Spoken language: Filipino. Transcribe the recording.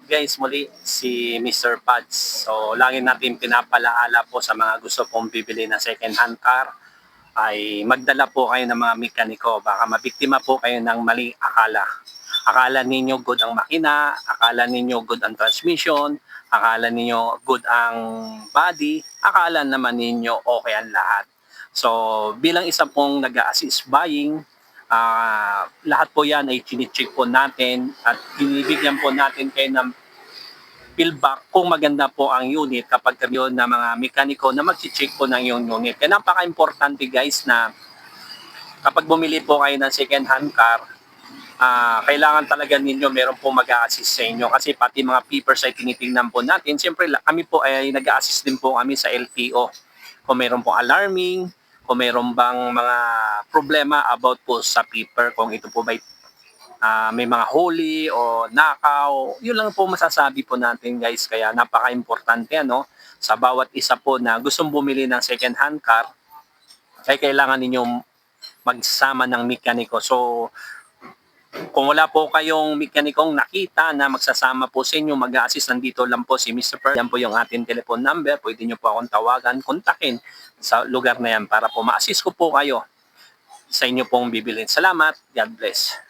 guys, muli si Mr. Pads. So lagi natin pinapalaala po sa mga gusto pong bibili ng second hand car ay magdala po kayo ng mga mekaniko. Baka mabiktima po kayo ng maling akala. Akala ninyo good ang makina, akala ninyo good ang transmission, akala ninyo good ang body, akala naman ninyo okay ang lahat. So bilang isa pong nag-assist buying, lahat po yan ay chine-check po natin at binibigyan po natin kayo ng feedback kung maganda po ang unit kapag kami yun na mga mekaniko na mag-check po ng yung unit. Kaya napaka-importante guys na kapag bumili po kayo ng second hand car, kailangan talaga ninyo meron po mag-a-assist sa inyo kasi pati mga papers ay tinitingnan po natin. Siyempre kami po ay nag-a-assist din po kami sa LTO. Kung meron po alarming, kung meron bang mga problema about po sa paper, kung ito po ba may mga huli o nakaw, yun lang po masasabi po natin guys. Kaya napaka-importante sa bawat isa po na gustong bumili ng second hand car, ay kailangan ninyong magsama ng mekaniko. So kung wala po kayong mekanikong nakita na magsasama po sa inyo, mag-a-assist, nandito lang po si Mr. Per. Yan po yung ating telephone number. Pwede nyo po akong tawagan, kontakin sa lugar na yan para po ma-assist ko po kayo sa inyo pong bibilin. Salamat. God bless.